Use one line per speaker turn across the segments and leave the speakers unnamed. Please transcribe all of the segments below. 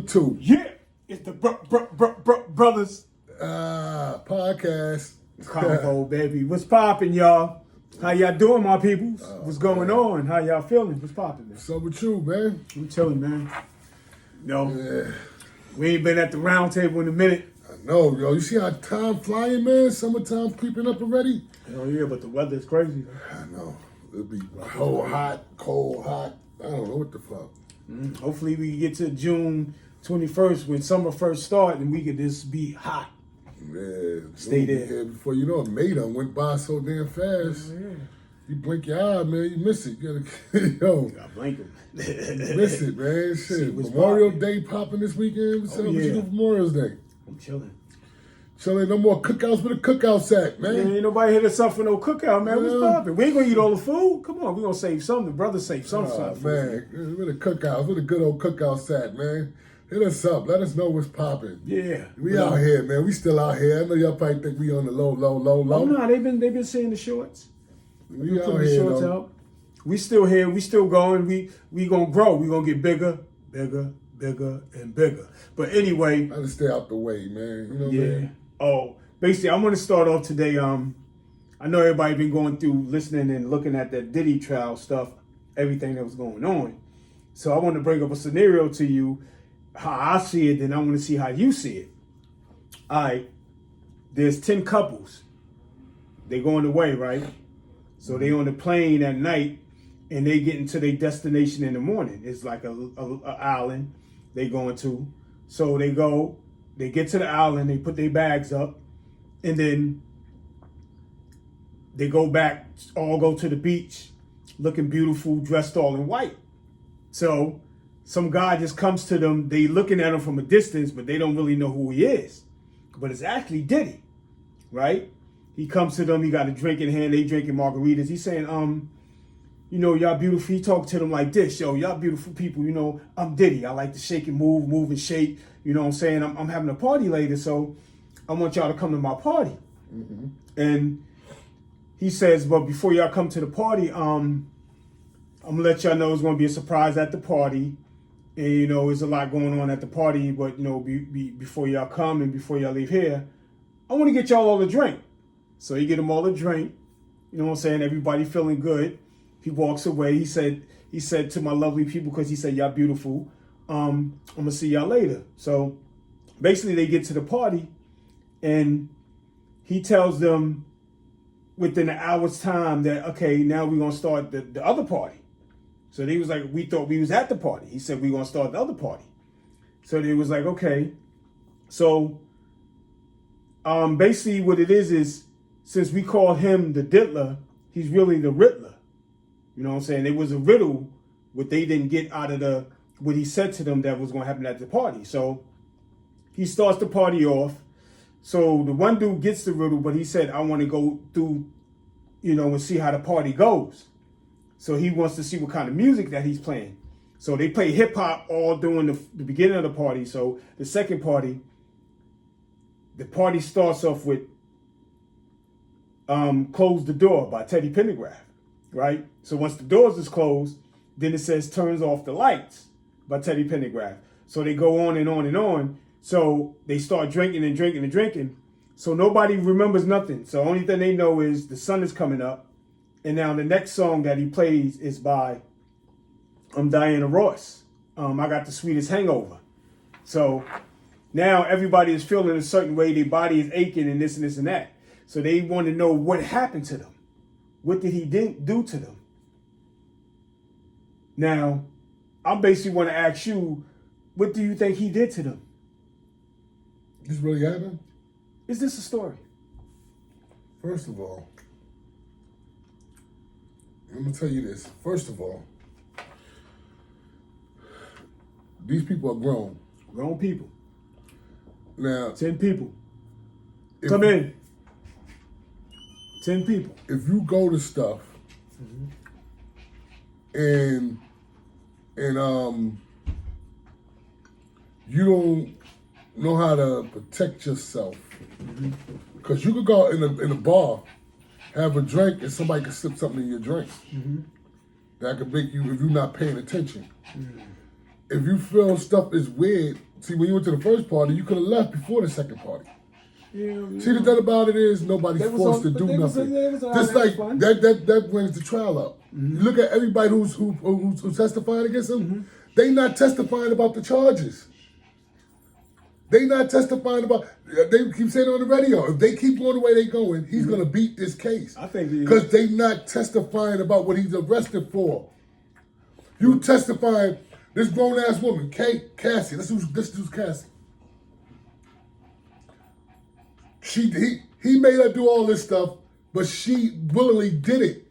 2.
Yeah, it's the brothers
podcast.
combo, baby. What's poppin', y'all? How y'all doing, my peoples? What's going on? How y'all feeling? What's poppin', man?
What's up with you, man?
We chilling, man. We ain't been at the round table in a minute.
I know, yo. You see how time flying, man? Summertime creeping up already.
Hell yeah, but the weather's crazy.
I know. It'll be cold, hot. I don't know what the fuck.
Hopefully we can get to June 21st when summer first starts and we could just be hot.
Yeah,
Stay there.
Yeah, before you know it, May done went by so damn fast.
Yeah.
You blink your eye, man, you miss it. You gotta, yo.
I blink them.
You miss it, man. Shit. Memorial Day popping this weekend. What's up? What you do for Memorial Day?
I'm chilling.
Chilling, no more cookouts with a cookout set, man.
Ain't nobody hit us up for no cookout, man. What's poppin'? We ain't gonna eat all the food. Come on, we gonna save some. The brothers save some.
Man, with a cookout, with a good old cookout set, man. Hit us up. Let us know what's popping.
Yeah.
We out here, man. We still out here. I know y'all probably think we on the low.
Oh no, they've been seeing the shorts.
We out here,
shorts
though.
out. We still here. We still going. We gonna grow. We gonna get bigger, and bigger. But anyway,
I just stay out the way, man. You know what I mean?
Oh, basically, I want to start off today. I know everybody been going through listening and looking at that Diddy trial stuff, everything that was going on. So I want to bring up a scenario to you, how I see it, then I want to see how you see it. All right, there's 10 couples. They going away, right? So they on the plane at night, and they getting to their destination in the morning. It's like a island they going to. So they go. They get to the island, they put their bags up, and then they go back, all go to the beach, looking beautiful, dressed all in white. So some guy just comes to them, they looking at him from a distance, but they don't really know who he is. But it's actually Diddy, right? He comes to them, he got a drink in hand, they drinking margaritas. He's saying, you know, y'all beautiful. He talked to them like this, yo, y'all beautiful people, you know, I'm Diddy. I like to shake and move and shake. You know what I'm saying? I'm having a party later, so I want y'all to come to my party. Mm-hmm. And he says, but before y'all come to the party, I'm gonna let y'all know it's gonna be a surprise at the party. And you know, there's a lot going on at the party, but you know, before y'all come and before y'all leave here, I want to get y'all all a drink. So he get them all a drink. You know what I'm saying? Everybody feeling good. He walks away. He said to my lovely people, because he said y'all beautiful. I'm gonna see y'all later. So basically they get to the party and he tells them within an hour's time that, okay, now we're gonna start the other party. So they was like, we thought we was at the party. He said, we're gonna start the other party. So they was like, okay. So basically what it is since we call him the diddler, he's really the riddler. You know what I'm saying? It was a riddle what they didn't get out of what he said to them that was going to happen at the party. So he starts the party off. So the one dude gets the riddle, but he said, I want to go through, you know, and see how the party goes. So he wants to see what kind of music that he's playing. So they play hip hop all during the beginning of the party. So the second party, the party starts off with Close the Door by Teddy Pendergraft, right? So once the doors is closed, then it says Turns Off the Lights by Teddy Pendergraft. So they go on and on and on. So they start drinking and drinking and drinking. So nobody remembers nothing. So only thing they know is the sun is coming up. And now the next song that he plays is by Diana Ross. I Got the Sweetest Hangover. So now everybody is feeling a certain way. Their body is aching and this and that. So they want to know what happened to them. What did he do to them? Now, I basically want to ask you, what do you think he did to them?
This really happened?
Is this a story?
First of all, I'm going to tell you this. First of all, these people are grown.
Grown people.
Now,
10 people. Come in. 10 people.
If you go to stuff and you don't know how to protect yourself, because you could go in a bar, have a drink, and somebody could slip something in your drink that could make you, if you're not paying attention. If you feel stuff is weird See, when you went to the first party, you could have left before the second party.
Yeah,
See, the thing about it is nobody's
They was
forced
on-
to
but
do
they was-
nothing.
they was all
Just
having
like
fun.
that brings the trial up. You look at everybody who testified against him. They not testifying about the charges. They not testifying about. They keep saying it on the radio. If they keep going the way they going, he's gonna beat this case.
I think he is.
Because they not testifying about what he's arrested for. You testifying. This grown ass woman, Cassie. This who's Cassie. He made her do all this stuff, but she willingly did it.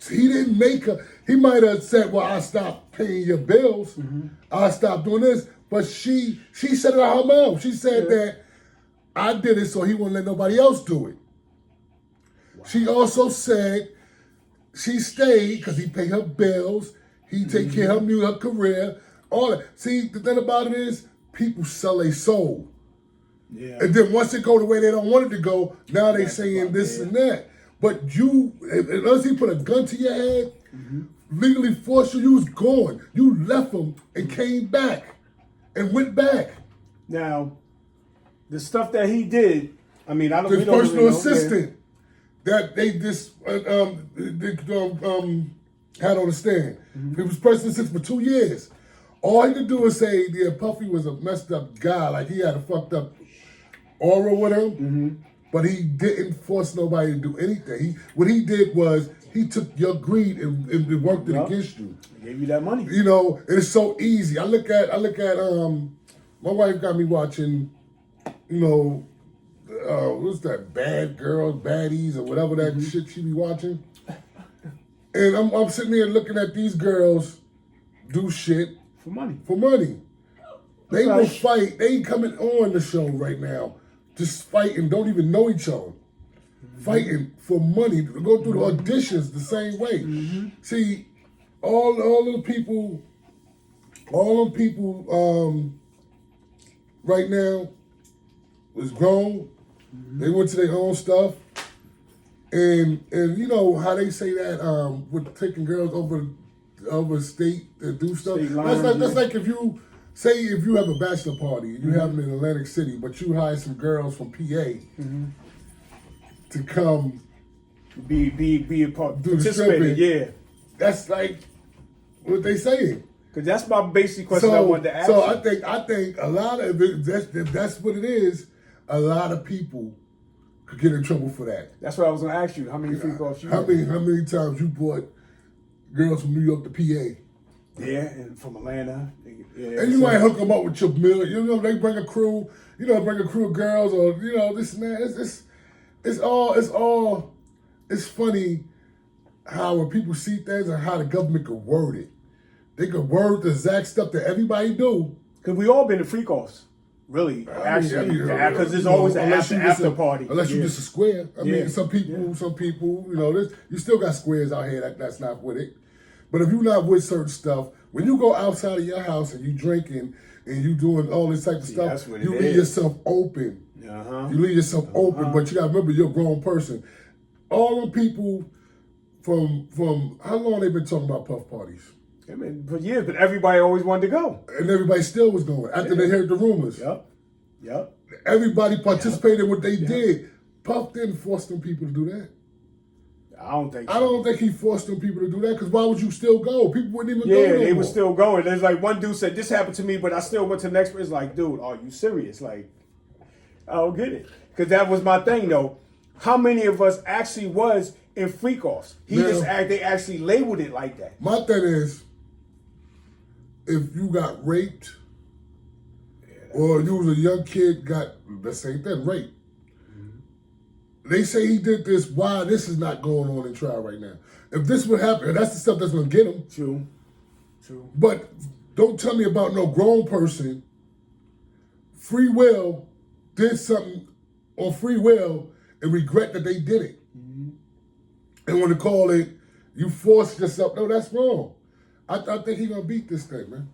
He didn't make her. He might have said, "Well, I stopped paying your bills. I stopped doing this." But she said it out her mouth. She said that I did it so he won't let nobody else do it. Wow. She also said she stayed because he paid her bills. He take care of her music, her career, all that. See, the thing about it is people sell their soul.
Yeah.
And then once it go the way they don't want it to go, now they saying this and that. But you, unless he put a gun to your head, legally forced you was gone. You left him and came back and went back.
Now, the stuff that he did, I mean, I don't.
His
we don't
personal
really know,
assistant that they just had on the stand. He was personal assistant for 2 years. All he could do is say, yeah, Puffy was a messed up guy, like he had a fucked up aura with him, but he didn't force nobody to do anything. What he did was he took your greed and worked it against you.
He gave you that money.
You know, and it's so easy. I look at my wife got me watching, you know, what's that, Bad Girls, Baddies, or whatever that shit she be watching. And I'm sitting there looking at these girls do shit
For money.
for money. They will
Right.
fight. They ain't coming on the show right now. Just fighting, don't even know each other. Fighting for money. Go through the auditions the same way. See, all them people right now is grown. They went to their own stuff. And you know how they say that with taking girls over state to do stuff.
State lines,
That's like if you have a bachelor party, you have them in Atlantic City, but you hire some girls from PA to come
Be a part.
do the
Participating,
stripping.
yeah.
That's like what they saying.
Because that's my basic question I wanted to ask.
So
you.
I think a lot of it, if that's what it is, a lot of people could get in trouble for that.
That's what I was going to ask you. How many freak offs you
How
had?
many times you brought girls from New York to PA?
Yeah, and from Atlanta. Yeah,
And you might hook them up with your bill. You know, they bring a crew. You know, bring a crew of girls, or you know, this and that. It's funny how when people see things and how the government could word it. They could word the exact stuff that everybody do.
Because we all been to freak offs. Really, actually, because there's always an after party.
Unless you just a square. I mean,
Yeah.
some people, you know, you still got squares out here that's not with it. But if you're not with certain stuff, when you go outside of your house and you drinking and you doing all this type of stuff,
that's what it
you leave
is.
yourself open. You leave yourself open, but you got to remember you're a grown person. All them people from how long they been talking about puff parties?
I mean, for years, but everybody always wanted to go.
And everybody still was going after they heard the rumors.
Yep.
Everybody participated in what they did. Puff didn't force them people to do that.
I don't think so.
I don't think he forced them people to do that, because why would you still go? People wouldn't even go
Yeah,
no
they
more.
were still going. There's like one dude said, this happened to me, but I still went to the next person. It's like, dude, are you serious? Like, I don't get it. Because that was my thing, though. How many of us actually was in freak offs? They actually labeled it like that.
My thing is, if you got raped, or you was a young kid got the same thing, raped. They say he did this. Why this is not going on in trial right now? If this would happen, that's the stuff that's going to get him.
True.
But don't tell me about no grown person. Free will did something on free will and regret that they did it. And want to call it, you forced yourself. No, that's wrong. I think he's going to beat this thing, man.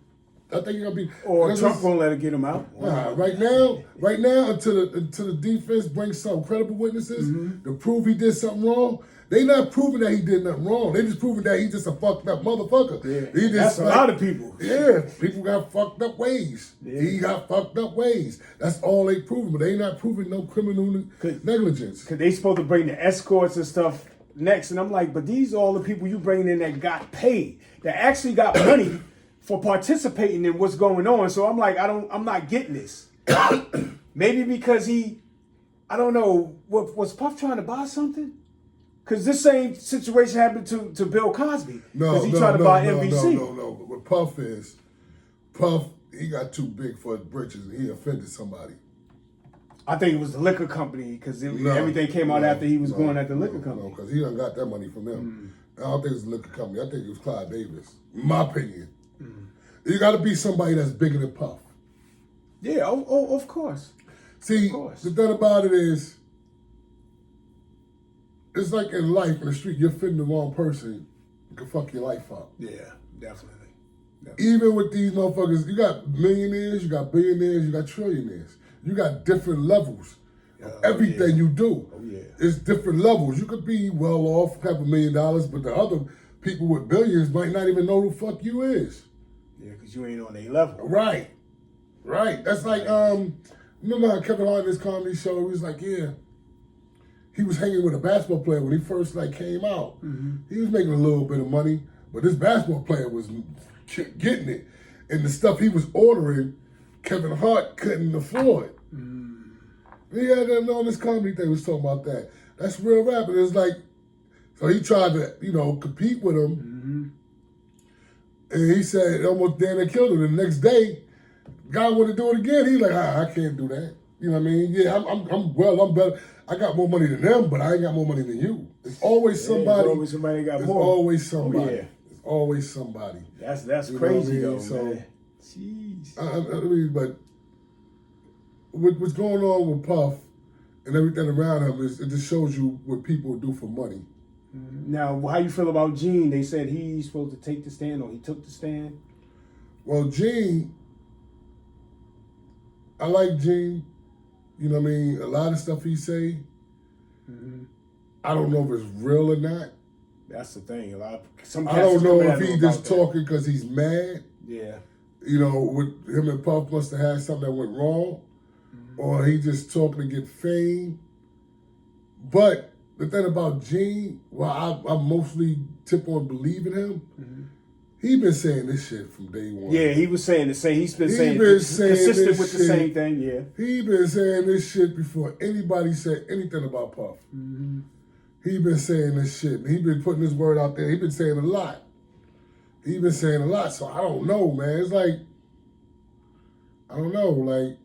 I think he's going to beat.
Or Trump won't let it get him out.
Nah, right now, until the defense brings some credible witnesses to prove he did something wrong, They not proving that he did nothing wrong. They just proving that he's just a fucked up motherfucker.
Yeah.
He just
That's a lot of people.
Yeah, people got fucked up ways.
Yeah.
He got fucked up ways. That's all they proving, but they not proving no criminal negligence.
Because they supposed to bring the escorts and stuff next, and I'm like, but these are all the people you bringing in that got paid, that actually got money for participating in what's going on. So I'm like, I'm not getting this. Maybe because I don't know, was Puff trying to buy something? Because this same situation happened to Bill Cosby. Because he tried to buy NBC.
No. What Puff, he got too big for his britches and he offended somebody.
I think it was the liquor company because everything came out after he was going at the liquor company.
No, because he done got that money from them. I don't think it's the liquor company. I think it was Clyde Davis. In my opinion. You got to be somebody that's bigger than Puff.
Yeah, of course.
See,
of course.
The thing about it is, it's like in life, in the street, you're fitting the wrong person, you can fuck your life up.
Yeah, definitely.
Even with these motherfuckers, you got millionaires, you got billionaires, you got trillionaires. You got different levels of everything you do.
Oh, yeah.
It's different levels. You could be well off, have $1 million, but the other people with billions might not even know who the fuck you is.
Yeah, because you ain't on their level.
Right. That's like, remember how Kevin Hart in his comedy show, he was like, yeah, he was hanging with a basketball player when he first came out. He was making a little bit of money, but this basketball player was getting it. And the stuff he was ordering, Kevin Hart couldn't afford. He had that on this comedy thing, was talking about that. That's real rap. And it's like, so he tried to, compete with him. And he said, almost damn near killed him. And the next day, guy wanted to do it again. He's like, I can't do that. You know what I mean? Yeah, I'm better. I got more money than them, but I ain't got more money than you. It's always somebody.
There's always somebody got more.
Always somebody.
Oh, yeah.
It's always somebody.
That's crazy though,
so,
man. Jeez.
I mean, but what's going on with Puff and everything around him it just shows you what people do for money.
Now, how you feel about Gene? They said he's supposed to take the stand, or he took the stand.
Well, Gene, I like Gene. You know what I mean? A lot of stuff he say, I don't know if it's real or not.
That's the thing.
I don't know if he just talking because he's mad.
Yeah.
With him and Puff must have had something that went wrong, or he just talking to get fame. But the thing about Gene, I mostly tip on believing him. He been saying this shit from day one.
Yeah, he was saying the same. He's been saying consistent with the same thing. Yeah.
He been saying this shit before anybody said anything about Puff. He been saying this shit. He been putting his word out there. He been saying a lot. So I don't know, man. It's like, I don't know, like,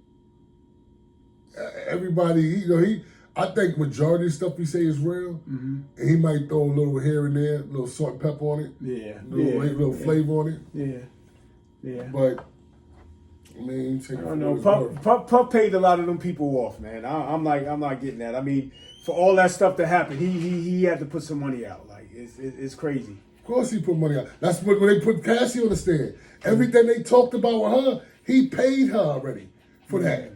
everybody, I think majority of stuff he say is real. And he might throw a little here and there, a little salt and pepper on it.
Yeah.
A little flavor on it.
Yeah.
But, I mean,
I don't know. Puff paid a lot of them people off, man. I'm not getting that. I mean, for all that stuff that happened, he had to put some money out. Like, it's crazy.
Of course he put money out. That's when they put Cassie on the stand. Everything they talked about with her, he paid her already for that.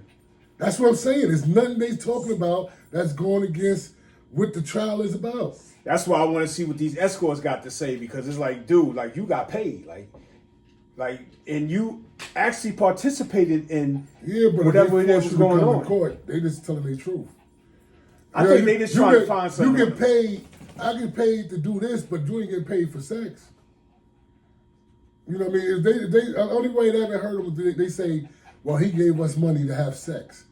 That's what I'm saying. There's nothing they talking about that's going against what the trial is about.
That's why I want to see what these escorts got to say, because it's like, dude, like, you got paid. Like, and you actually participated in whatever it was going on.
Court, they just telling the truth.
I think they just trying to find something.
You get paid. I get paid to do this, but you ain't getting paid for sex. You know what I mean? If they the only way they ever heard them, they say, well, he gave us money to have sex.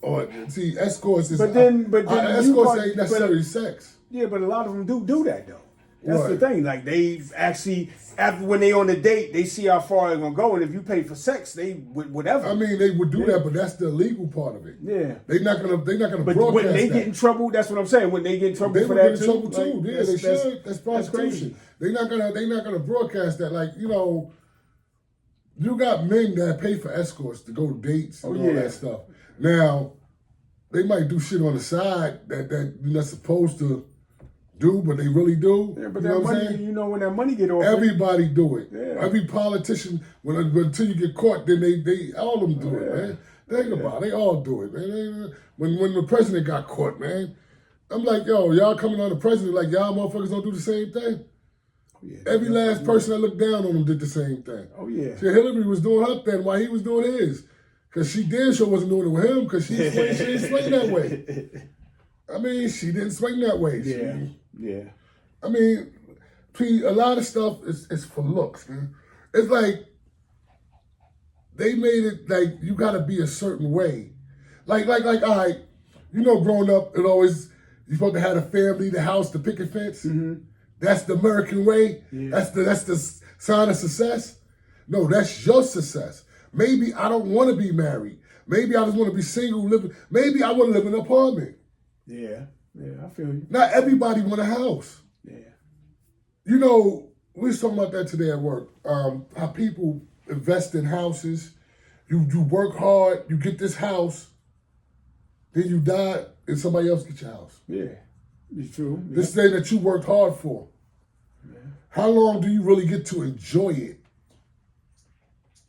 Or see, escorts is escorts ain't necessarily sex.
Yeah, but a lot of them do that though. That's
Right.
the thing. Like, they actually, after when they on the date, they see how far they're gonna go, and if you pay for sex, they whatever.
I mean, they would do that, but that's the illegal part of it.
Yeah.
They're not gonna broadcast
But when they
that.
get in trouble, that's what I'm saying. When they get in trouble
They
for
would
that
get in trouble too.
like,
Yeah, they should. That's prostitution.
crazy.
They're not gonna broadcast that. Like, you got men that pay for escorts to go to dates and all that stuff. Now, they might do shit on the side that you're not supposed to do, but they really do.
Yeah, but
you
that
know what I'm
money,
saying?
when that money get off,
Everybody do it.
Yeah.
Every politician, until you get caught, then they all of them do it, man. Think about it. They all do it, man. When the president got caught, man, I'm like, yo, y'all coming on the president like y'all motherfuckers don't do the same thing.
Oh, yeah.
Every last person that looked down on him did the same thing.
Oh, yeah.
See, Hillary was doing her thing while he was doing his. Because she damn sure wasn't doing it with him because she didn't swing that way. I mean, she didn't swing that way.
Yeah.
I mean, a lot of stuff is for looks, man. It's like they made it like you got to be a certain way. Like, all right, you know, growing up, it always, you're supposed to have a family, the house, the picket fence.
Mm-hmm.
That's the American way.
Yeah.
That's the sign of success. No, that's your success. Maybe I don't want to be married. Maybe I just want to be single, living. Maybe I want to live in an apartment.
Yeah, I feel you.
Not everybody want a house.
Yeah.
You know, we was talking about that today at work. How people invest in houses. You work hard, you get this house, then you die, and somebody else gets your house.
Yeah, it's true. Yeah.
This thing that you worked hard for. Yeah. How long do you really get to enjoy it?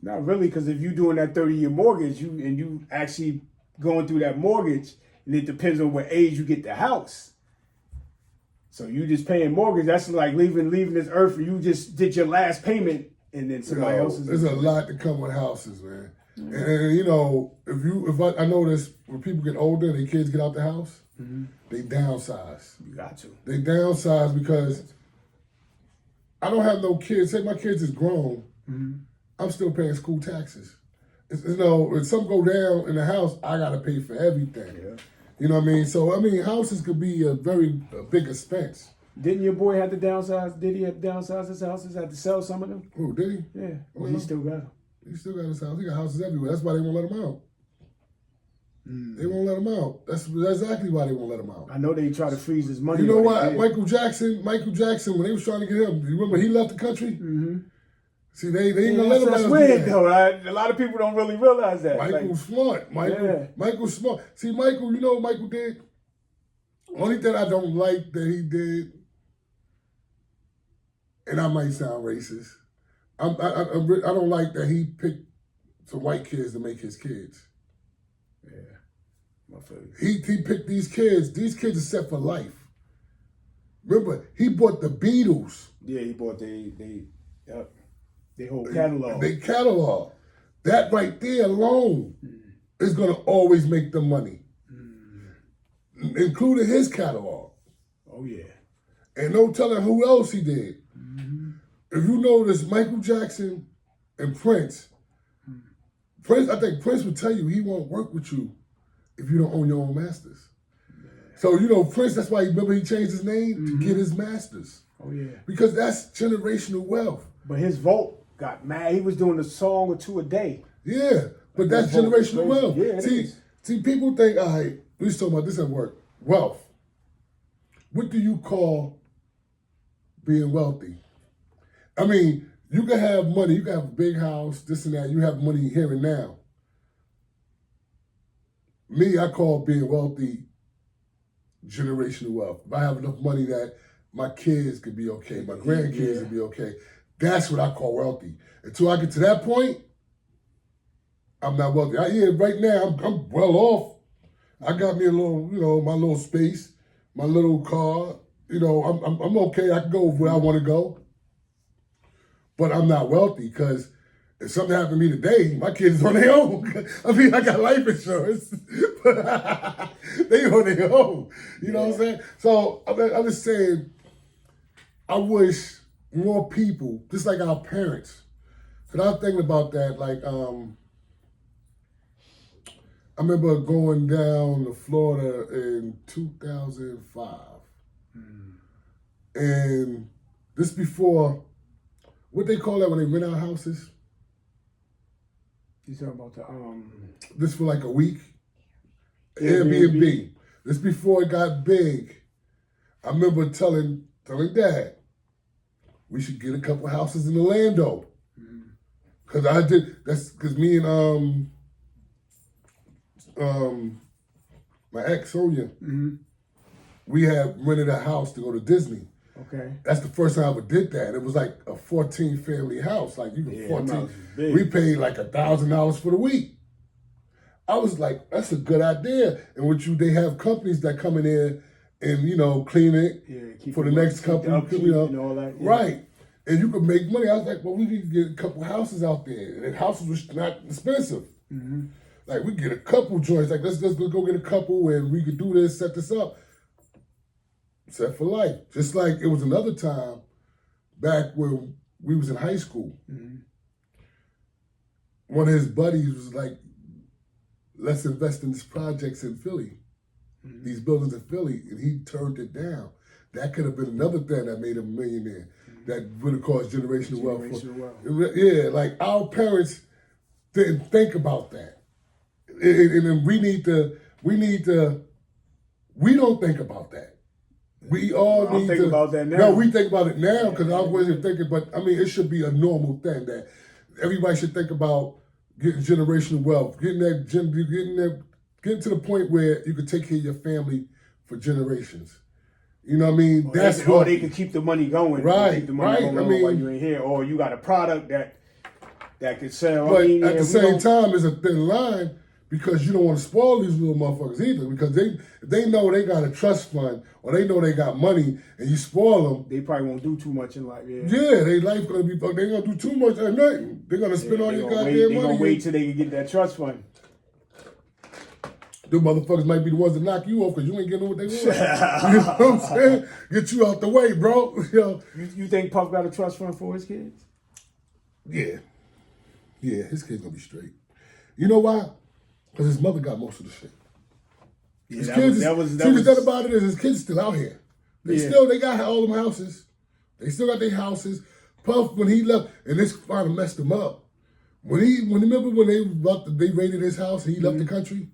Not really, because if you're doing that 30-year mortgage, you actually going through that mortgage, and it depends on what age you get the house. So you just paying mortgage. That's like leaving this earth, and you just did your last payment, and then somebody else is.
There's a lot to come with houses, man. Mm-hmm. And you know, if I notice when people get older, and their kids get out the house, mm-hmm. they downsize.
You got to.
They downsize because I don't have no kids. Say my kids is grown. Mm-hmm. I'm still paying school taxes. You know, if something go down in the house, I got to pay for everything. Yeah. You know what I mean? So, I mean, houses could be a big expense.
Didn't your boy have to downsize? Did he have to downsize his houses? Had to sell some of them?
Who, did he?
Yeah. Well, he still got them.
He still got his house. He got houses everywhere. That's why they won't let him out. Mm. They won't let him out. That's exactly why they won't let him out.
I know they try to freeze his money.
You know what? Michael Jackson, when they was trying to get him, you remember he left the country? Mm-hmm. See, they ain't gonna let him out.
That's weird, though. A lot of people don't really realize that.
Michael's smart. Michael's smart. See, Michael, you know what Michael did? Only thing I don't like that he did, and I might sound racist, I don't like that he picked some white kids to make his kids.
Yeah, my favorite.
He picked these kids. These kids are set for life. Remember, he bought the Beatles.
Yeah, he bought their whole catalog.
Their catalog. That right there alone is going to always make them money. Including his catalog.
Oh, yeah.
And no telling who else he did. Mm-hmm. If you notice, Michael Jackson and Prince, I think Prince would tell you he won't work with you if you don't own your own masters. Yeah. So, you know, Prince, that's why he changed his name to get his masters.
Oh, yeah.
Because that's generational wealth.
But his vault got mad. He was doing a song or two a day.
Yeah, but that's generational wealth.
Yeah,
see, people think, all right, we was talking about this at work, wealth. What do you call being wealthy? I mean, you can have money, you can have a big house, this and that, you have money here and now. Me, I call being wealthy generational wealth. If I have enough money that my kids could be okay, my grandkids would be okay, that's what I call wealthy. Until I get to that point, I'm not wealthy. Right now, I'm well off. I got me a little, you know, my little space, my little car. You know, I'm okay. I can go where I want to go. But I'm not wealthy because if something happened to me today, my kids on their own. I mean, I got life insurance, but they on their own. You know what I'm saying? So I'm just saying, I wish more people, just like our parents, because I was thinking about that, like, I remember going down to Florida in 2005. And this before, what they call that when they rent out houses?
You talking about
This for like a week? Airbnb. This before it got big. I remember telling Dad, we should get a couple houses in Orlando. Because that's because me and my ex, Sonia, we had rented a house to go to Disney.
Okay.
That's the first time I ever did that. It was like a 14-family house. Like, you can 14. We paid like $1,000 for the week. I was like, that's a good idea. And they have companies that come in there and clean it for the next couple,
and all that. Yeah.
Right. And you could make money. I was like, well, we need to get a couple houses out there, and houses was not expensive.
Mm-hmm.
Like we get a couple joints. Like let's go get a couple, and we could do this, set this up, set for life. Just like it was another time back when we was in high school.
Mm-hmm.
One of his buddies was like, let's invest in these projects in Philly, these buildings in Philly, and he turned it down. That could have been another thing that made him a millionaire. That would have caused generational wealth. Yeah, like our parents didn't think about that, and we don't think about that. We all need to think
about that now.
No, we think about it now because I wasn't thinking. But I mean, it should be a normal thing that everybody should think about getting generational wealth, getting to the point where you could take care of your family for generations. You know what I mean?
Or they can keep the money going.
Right,
keep the money going
I mean,
while you're in here. Or you got a product that could sell.
But at the same time, there's a thin line because you don't want to spoil these little motherfuckers either because they know they got a trust fund or they know they got money and you spoil them.
They probably won't do too much in life. Yeah,
their life going to be fucked. They ain't going to do too much at nothing. They're going to spend all your goddamn money.
They're going to wait till they can get that trust fund.
Them motherfuckers might be the ones that knock you off because you ain't getting what they want. You know what I'm saying? Get you out the way, bro.
You think Puff got a trust fund for his kids?
Yeah. Yeah, his kid's going to be straight. You know why? Because his mother got most of the shit.
Yeah,
his kids, the thing about it is his kids still out here. They got all them houses. They still got their houses. Puff, when he left, and this kind of messed him up. Remember when they raided his house and he left the country?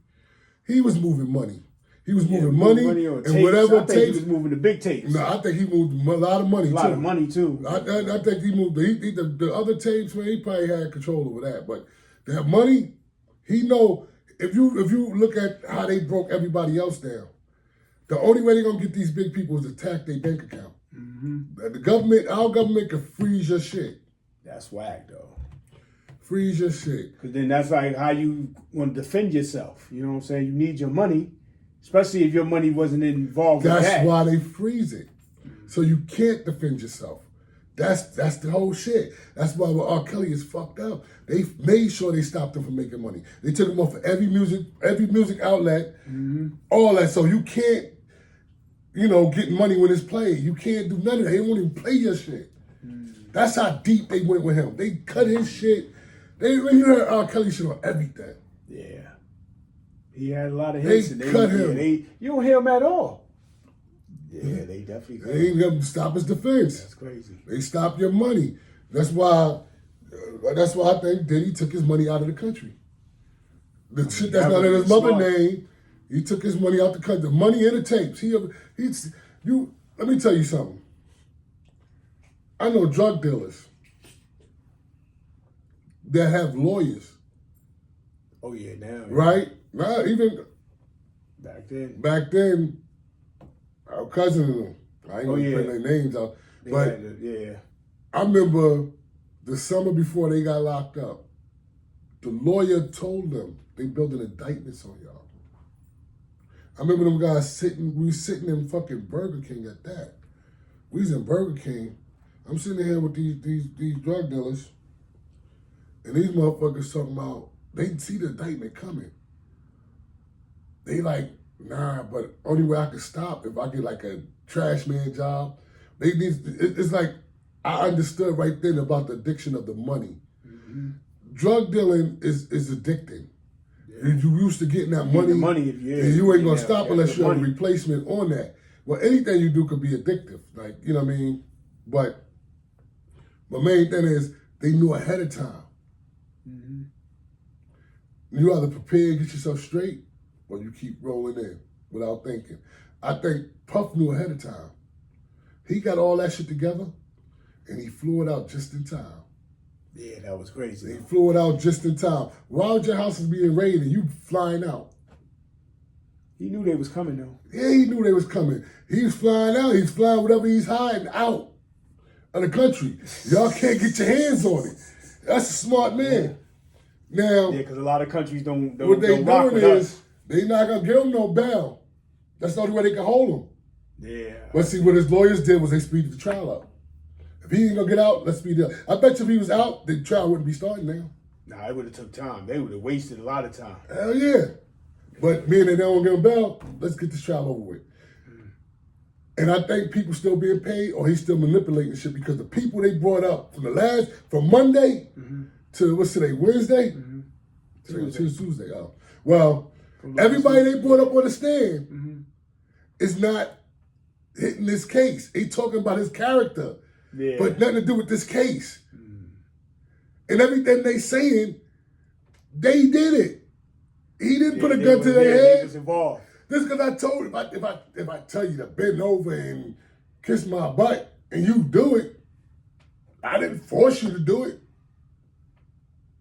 He was moving money. He was moving money and
tapes.
whatever
I think
tapes.
He was moving the big tapes.
No, I think he moved a lot of money too.
A lot of money too.
I think he moved the other tapes, man. He probably had control over that. But that money, he know. If you look at how they broke everybody else down, the only way they're gonna get these big people is attack their bank account. Mm-hmm. Our government can freeze your shit.
That's whack though.
Freeze your shit.
Because then that's like how you want to defend yourself. You know what I'm saying? You need your money, especially if your money wasn't involved with that.
That's why they freeze it. So you can't defend yourself. That's the whole shit. That's why R. Kelly is fucked up. They made sure they stopped him from making money. They took him off of every music outlet, all that. So you can't, get money when it's played. You can't do none of that. They won't even play your shit. That's how deep they went with him. They cut his shit. You heard R. Kelly shit on everything.
Yeah. He had a lot of hits.
They cut him.
You don't hear him at all. Yeah, they definitely cut him.
They ain't gonna stop his defense.
That's crazy.
They stopped your money. That's why I think Diddy took his money out of the country. The shit that's not in his mother's name, he took his money out the country. The money in the tapes. Let me tell you something. I know drug dealers that have lawyers.
Oh yeah, now.
Right? Now, even
back then,
our cousin and them. I ain't gonna put their names out. But I remember the summer before they got locked up, the lawyer told them they building indictments on y'all. I remember them guys we was sitting in fucking Burger King at that. We was in Burger King. I'm sitting here with these drug dealers, and these motherfuckers talking about they see the indictment coming. They like, nah, but only way I can stop if I get like a trash man job. It's like I understood right then about the addiction of the money. Mm-hmm. Drug dealing is addicting. Yeah. You used to getting that money, and you ain't gonna stop unless you have a replacement on that. Well, anything you do could be addictive, like, you know what I mean? But my main thing is they knew ahead of time. Mm-hmm. You either prepare, get yourself straight, or you keep rolling in without thinking. I think Puff knew ahead of time. He got all that shit together, and he flew it out just in time.
Yeah, that was crazy.
He flew it out just in time. While your house is being raided, you flying out.
He knew they was coming, though.
Yeah, he knew they was coming. He was flying out. He's flying whatever he's hiding out of the country. Y'all can't get your hands on it. That's a smart man. Now,
because a lot of countries don't
what they
rock
doing
with
is
us.
they not gonna give him no bail. That's the only way they can hold him.
Yeah.
But see, what his lawyers did was they speeded the trial up. If he ain't gonna get out, let's speed it up. I bet you if he was out, the trial wouldn't be starting now.
Nah, it would have took time. They would have wasted a lot of time.
Hell yeah. But being they don't give him bail, let's get this trial over with. And I think people still being paid, or he's still manipulating shit because the people they brought up from Monday to what's today, Wednesday? Tuesday. Oh, well, everybody they brought up on the stand is not hitting this case. They talking about his character, but nothing to do with this case. And everything they saying, they did it. He didn't put a gun to their head.
He was involved.
This because I told if I tell you to bend over and kiss my butt and you do it, I didn't force you to do it.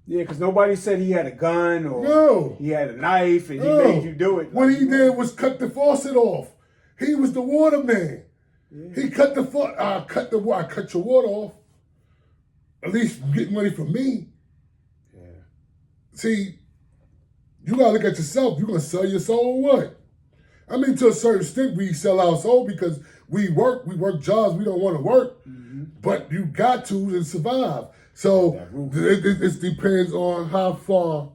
Yeah, because nobody said he had a gun or he had a knife and he made you do it.
What he did was cut the faucet off. He was the water man. Yeah. He cut the faucet. I cut your water off. At least get money from me. Yeah. See, you gotta look at yourself. You gonna sell your soul or what? I mean, to a certain extent, we sell our soul because we work jobs we don't want to work, but you got to survive. So it depends on how far.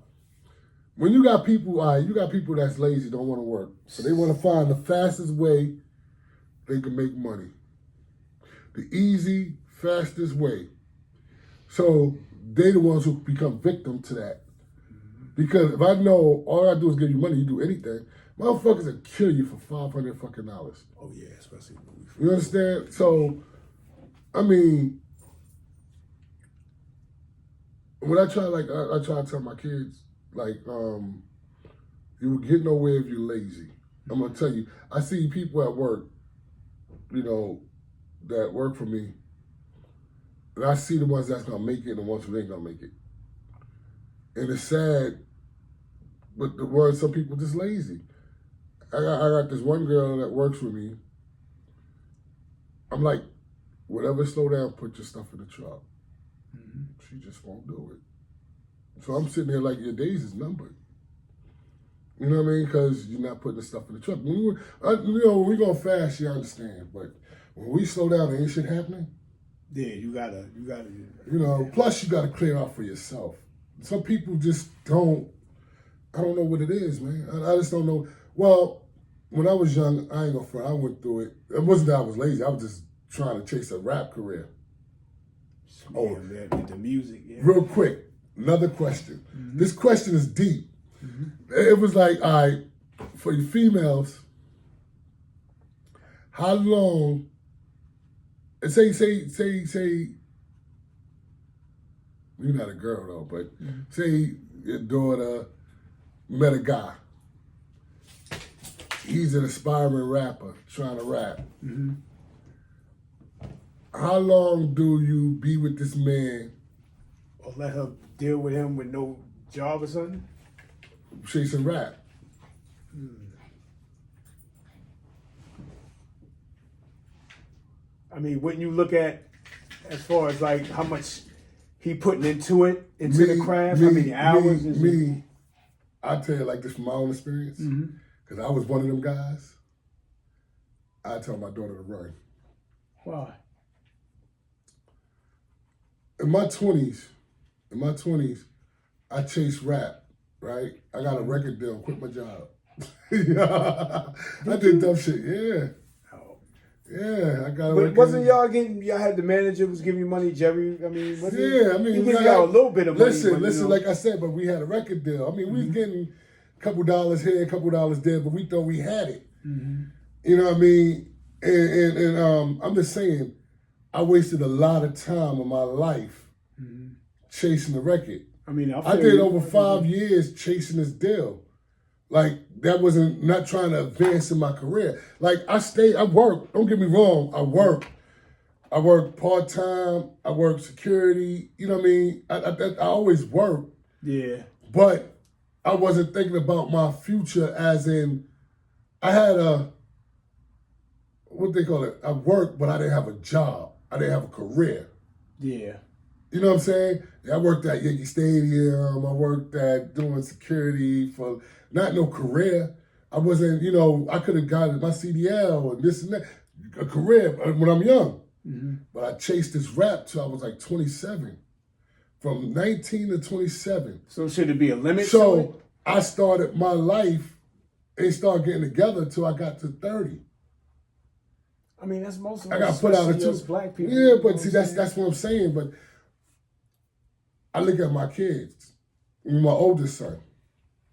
When you got people, you got people that's lazy, don't want to work, so they want to find the fastest way they can make money, the easy, fastest way. So they the ones who become victim to that. Because if I know all I do is give you money, you do anything. Motherfuckers will kill you for $500 fucking dollars.
Oh yeah, especially
you understand? So, I mean, when I try to tell my kids, like, you will get nowhere if you're lazy. I'm gonna tell you, I see people at work, that work for me, and I see the ones that's gonna make it and the ones who ain't gonna make it. And it's sad, but the word some people just lazy. I got this one girl that works with me. I'm like, whatever, slow down, put your stuff in the truck. She just won't do it. So I'm sitting there like, your days is numbered. You know what I mean? Because you're not putting the stuff in the truck. When we go fast, you understand. But when we slow down, ain't shit happening.
Yeah, you gotta.
Plus you gotta clear out for yourself. Some people just don't. I don't know what it is, man. I just don't know. Well, when I was young, I ain't gonna front. I went through it. It wasn't that I was lazy. I was just trying to chase a rap career.
The music. Yeah.
Real quick, another question. This question is deep. It was like, all right, for you females, how long? And say, you're not a girl though, but say your daughter met a guy. He's an aspiring rapper trying to rap. How long do you be with this man?
Or let her deal with him with no job or something?
Chasing rap.
I mean, wouldn't you look at as far as like how much he putting into the craft? How many hours?
I tell you like this from my own experience, because I was one of them guys. I tell my daughter to run.
Why?
In my 20s, I chased rap, right? I got a record deal, quit my job. I did dumb shit, yeah. Yeah, I got a record.
Wasn't y'all had the manager was giving you money, Jerry? I mean,
he gave
y'all a little bit of money.
Listen, like I said, but we had a record deal. I mean, we was getting a couple dollars here, a couple dollars there, but we thought we had it. You know what I mean? And I'm just saying, I wasted a lot of time of my life chasing the record.
I mean,
I did over 5 years chasing this deal. Like, that wasn't not trying to advance in my career. Like, I work. Don't get me wrong, I work. I work part-time. I work security. You know what I mean? I always work.
Yeah.
But I wasn't thinking about my future as in, I had what they call it? I worked, but I didn't have a job. I didn't have a career.
Yeah.
You know what I'm saying? I worked at Yankee Stadium. I worked at doing security for not no career. I wasn't, you know, I could have gotten my CDL and this and that, a career when I'm young.
Mm-hmm.
But I chased this rap till I was like 27. From 19 to 27.
So should it be a limit?
So I started my life and started getting together until I got to 30.
I mean, that's most of
I
us,
got put out of
especially us
two.
black people.
Yeah, but see, that's what I'm saying. But I look at my kids, my oldest son.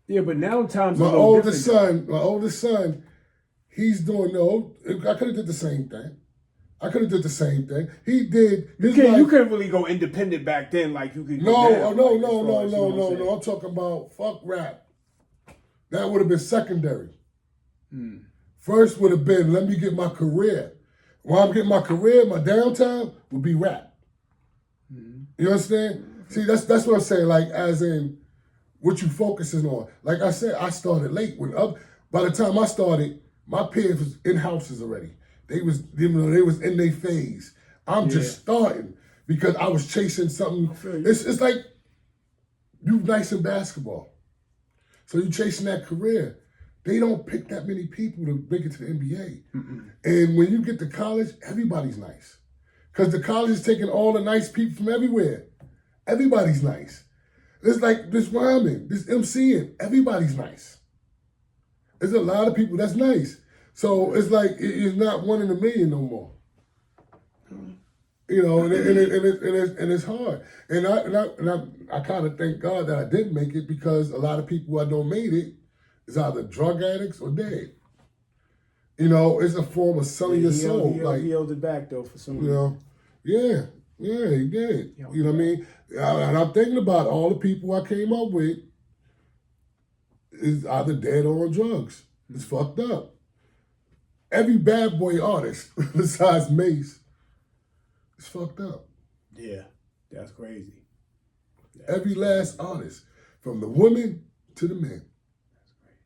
Yeah, but now times
My
a little
oldest
different.
son, he's doing I could have did the same thing. He did.
You couldn't really go independent back then like you could.
No.
No.
I'm talking about fuck rap. That would have been secondary. First would have been, let me get my career. While I'm getting my career, my downtime would be rap. You understand? See, that's what I'm saying. Like, as in, what you focusing on. Like I said, I started late. By the time I started, my peers was in houses already. They was in their phase. I'm just starting because I was chasing something. It's like you nice in basketball, so you chasing that career. They don't pick that many people to make it to the NBA. And when you get to college, everybody's nice. Because the college is taking all the nice people from everywhere. Everybody's nice. It's like this rhyming, this MCing, everybody's nice. There's a lot of people that's nice. So it's like it's not 1 in a million no more. You know, and it's hard. And I kind of thank God that I did make it, because a lot of people who I know made it is either drug addicts or dead. You know, it's a form of selling your soul.
He held it back though for some reason.
You know, yeah, he did. You know what I mean? And I'm thinking about all the people I came up with is either dead or on drugs. It's fucked up. Every bad boy artist besides Mace is fucked up.
Yeah, that's crazy.
Every last artist, from the women to the men.
That's crazy.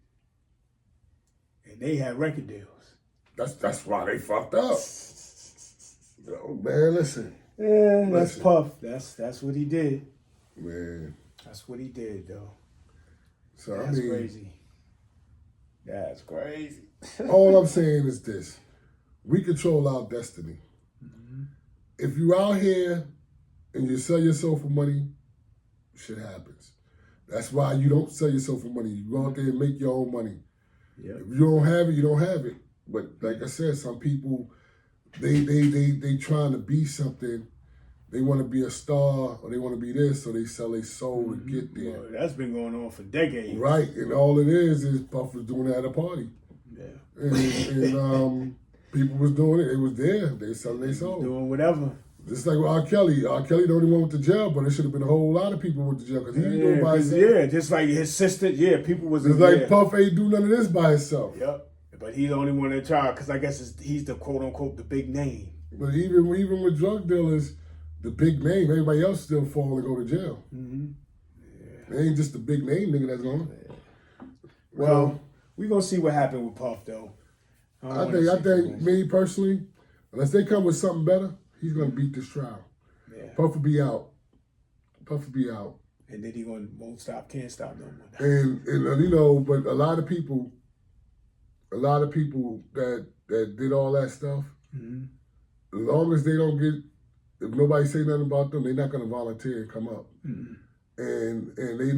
And they had record deals.
That's why they fucked up. Oh man, listen.
Yeah, that's Puff. That's what he did.
Man.
That's what he did though.
So
that's crazy. That's crazy.
All I'm saying is this. We control our destiny. If you out here and you sell yourself for money, shit happens. That's why you don't sell yourself for money. You go out there and make your own money.
Yep.
If you don't have it, you don't have it. But like I said, some people, they trying to be something. They want to be a star or they want to be this, so they sell their soul to get there.
Well, that's been going on for decades.
Right, and all it is Puff was doing it at a party.
Yeah.
And people was doing it. It was there. They selling their soul.
Doing whatever.
Just like with R. Kelly. R. Kelly the only one went to jail, but it should have been a whole lot of people went to jail because he didn't do it by himself.
Yeah, just like his sister. Yeah, people was.
It's like Puff ain't do none of this by himself.
Yep. But he's the only one in charge because I guess he's the quote unquote the big name.
But even with drug dealers, the big name, everybody else still fall and go to jail. Yeah. It ain't just the big name nigga that's going.
Yeah. Well, we gonna see what happened with Puff though.
I think me personally, unless they come with something better, he's gonna beat this trial. Yeah. Puff will be out.
And then he won't stop, can't stop no more.
And you know, but a lot of people that did all that stuff, as long as they don't get, if nobody say nothing about them, they're not gonna volunteer and come up. And they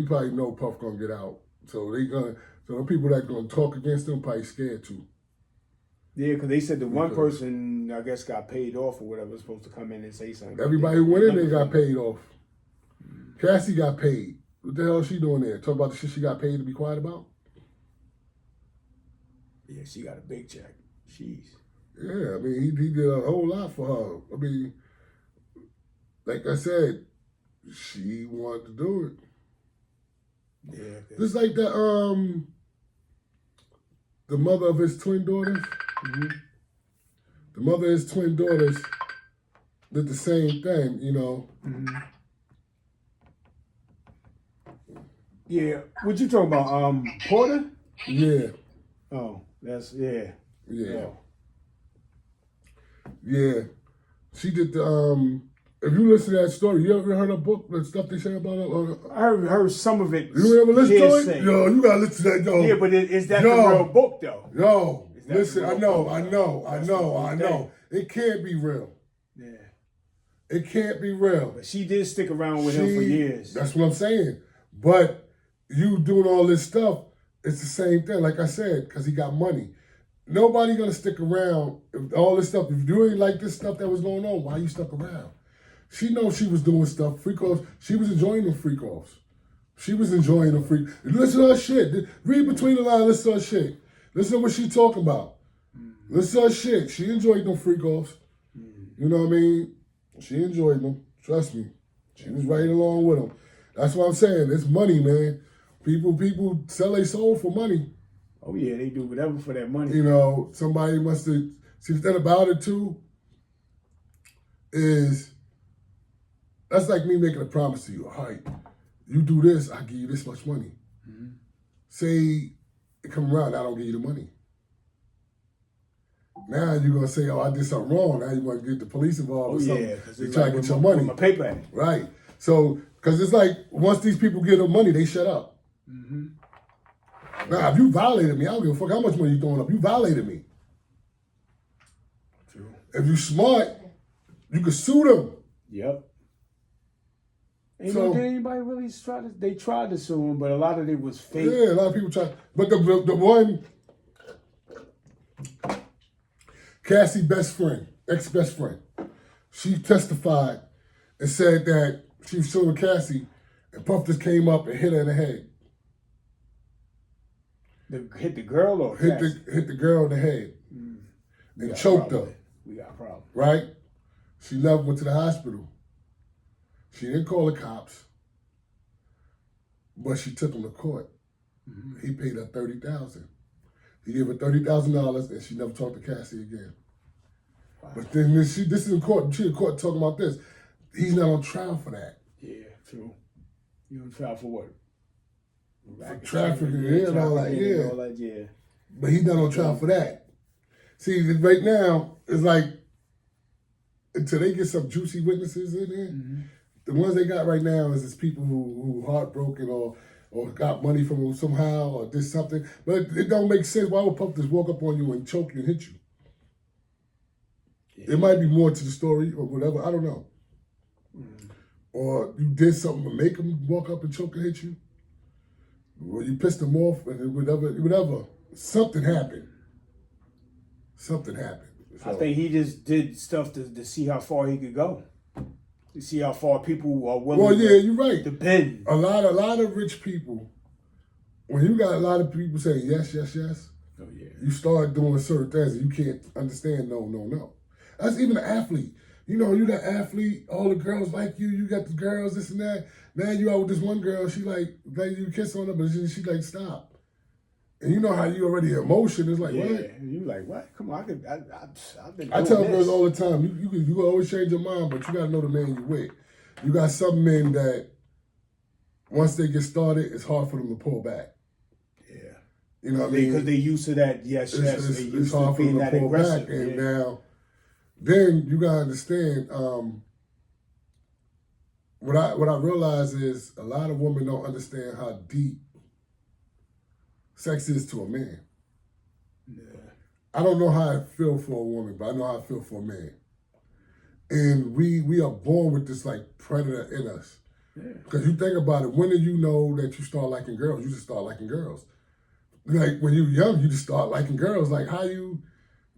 probably know Puff gonna get out. So the people that gonna talk against them probably scared too.
Yeah, because they said the one person, I guess, got paid off or whatever was supposed to come in and say something.
Everybody who went in there got paid off. Cassie got paid. What the hell is she doing there? Talk about the shit she got paid to be quiet about?
Yeah, she got a big check. Jeez.
Yeah, I mean, he did a whole lot for her. I mean, like I said, she wanted to do it.
Yeah.
Just like the mother of his twin daughters. The mother of his twin daughters did the same thing, you know.
Yeah. What you talking about? Porter?
Yeah.
Oh, that's yeah.
Yeah. Yeah. She did the If you listen to that story, you ever heard a book, the stuff they say about it?
I heard some of it.
You ever listen to
hearsay.
it? Yo, you gotta listen to that, yo.
Yeah, but is that the real book, though?
Yo,
Is that
listen,
the
I
real
know,
book,
I
though?
know, I
That's
know,
the
I
thing.
know. It can't be real.
Yeah.
It can't be real.
But she did stick around with him for years.
That's what I'm saying. But you doing all this stuff, it's the same thing. Like I said, because he got money. Nobody gonna stick around if all this stuff. If you ain't like this stuff that was going on, why you stuck around? She knows she was doing stuff, freak offs. She was enjoying them freak offs. She was enjoying them freak. Listen to her shit. Read between the lines. Listen to her shit. Listen to what she talking about. Listen to her shit. She enjoyed them freak offs. You know what I mean? She enjoyed them. Trust me. She was right along with them. That's what I'm saying. It's money, man. People sell their soul for money.
Oh yeah, they do whatever for that money.
You know, somebody must have. See, the thing about it too is that's like me making a promise to you. All right, you do this, I give you this much money. Mm-hmm. Say it come around, I don't give you the money. Now you're gonna say, "Oh, I did something wrong." Now you want to get the police involved or something.
Because
they try to get your money.
My paper at.
Right. So, because it's like once these people get the money, they shut up. Mm-hmm. Now, if you violated me, I don't give a fuck how much money you throwing up. You violated me.
True.
If you smart, you can sue them.
Yep. Ain't so, did anybody really try to? They tried to sue him, but a lot of it was fake.
Yeah, a lot of people tried. But the one, Cassie best friend, ex-best friend, she testified and said that she was suing Cassie, and Puff just came up and hit her in the head.
Hit the girl or
hit the girl in the head and choked her.
We got a problem.
Right? She left, went to the hospital. She didn't call the cops, but she took him to court. Mm-hmm. He paid her $30,000. He gave her $30,000, and she never talked to Cassie again. Wow. But then this is in court. She in court talking about this. He's not on trial for that.
Yeah, true. You on trial for what?
For trafficking and all that, yeah. But he's not on trial for that. See, right now, it's like, until they get some juicy witnesses in there, the ones they got right now is people who heartbroken or got money from them somehow or did something. But it don't make sense. Why would Puff just walk up on you and choke you and hit you? Yeah. It might be more to the story or whatever. I don't know. Or you did something to make him walk up and choke and hit you. Or you pissed him off and whatever. Something happened. Something happened. So,
I think he just did stuff to see how far he could go. To see how far people are willing
you're right.
to bend.
A lot of rich people, when you got a lot of people saying yes, yes, yes, you start doing certain things and you can't understand no, no, no. That's even an athlete. You know, you that athlete, all the girls like you, you got the girls, this and that. Now you out with this one girl, she like you kiss on her, but she like, stop. And you know how you already emotion is like, what?
And you like, what? Come on, I've been
I tell girls all the time, you can always change your mind, but you got to know the man you with. You got some men that, once they get started, it's hard for them to pull back. Yeah. You know what I mean?
Because they're used to that, yes.
It's hard for them to pull back. And now, then you got to understand, what I realize is a lot of women don't understand how deep sex is to a man. Yeah. I don't know how I feel for a woman, but I know how I feel for a man. And we are born with this like predator in us. Because you think about it, when do you know that you start liking girls? You just start liking girls. Like when you're young, you just start liking girls. Like how you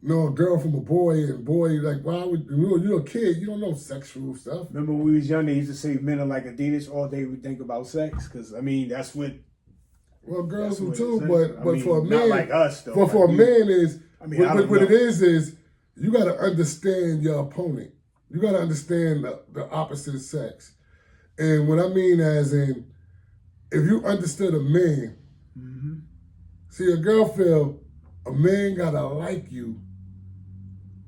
know a girl from a boy and boy, like why would you're a kid, you don't know sexual stuff.
Remember when we was young, they used to say men are like Adidas, all day we think about sex. Because I mean that's what.
Well, girls do too, but for a man,
not like us though.
For a man is, what it is you got to understand your opponent. You got to understand the opposite sex, and what I mean as in, if you understood a man, see a girl feel a man gotta like you.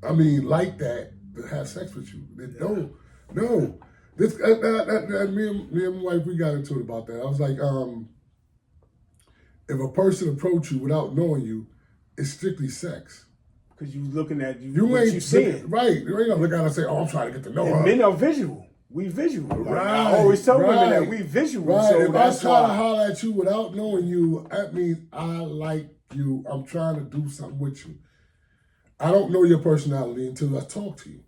I mean, like that to have sex with you. They don't. No, this me and my wife we got into it about that. I was like, if a person approach you without knowing you, it's strictly sex.
because you looking at
You
what
ain't
you seeing.
right. You ain't gonna look at her and say, "Oh, I'm trying to get to know
And
her."
men are visual. We visual. Like,
Right.
I always tell women that
right.
we visual.
Right.
So
if I
that's
try to
why.
holler at you without knowing you, that means I like you. I'm trying to do something with you. I don't know your personality until I talk to you.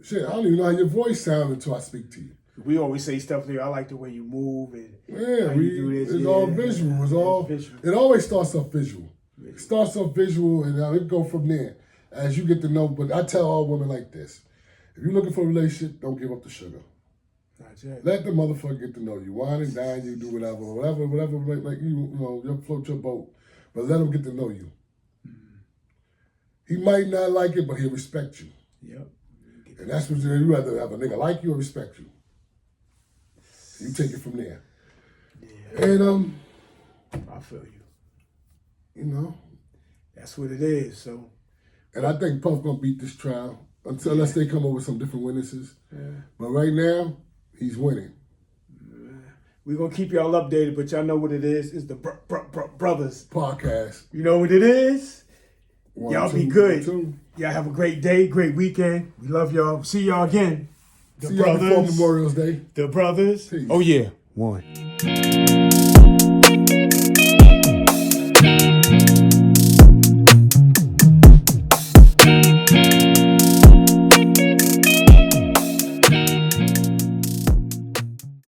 Shit, I don't even know how your voice sounds until I speak to you.
We always say stuff like, I like the way you move and
Yeah,
how you do this.
it's
Yeah,
all visual. It's all
visual.
It always starts off visual. It starts off visual, and it go from there as you get to know. But I tell all women like this: if you're looking for a relationship, don't give up the sugar.
That's it.
Let the motherfucker get to know you. Wine and dine you, do whatever, like you float your boat. But let him get to know you. He might not like it, but he'll respect you.
Yep.
And that's what you rather have a nigga like you or respect you. You take it from there.
Yeah.
And
I feel you.
you know,
That's what it is. So.
and I think Puff gonna beat this trial unless they come up with some different witnesses.
Yeah.
But right now, he's winning.
We're going to keep y'all updated, but y'all know what it is. It's the Brothers
Podcast.
You know what it is?
One,
Y'all
two,
be good.
two.
Y'all have a great day, great weekend. We love y'all. See y'all again.
See y'all before Memorial Day.
The Brothers.
Peace.
Oh, yeah. One.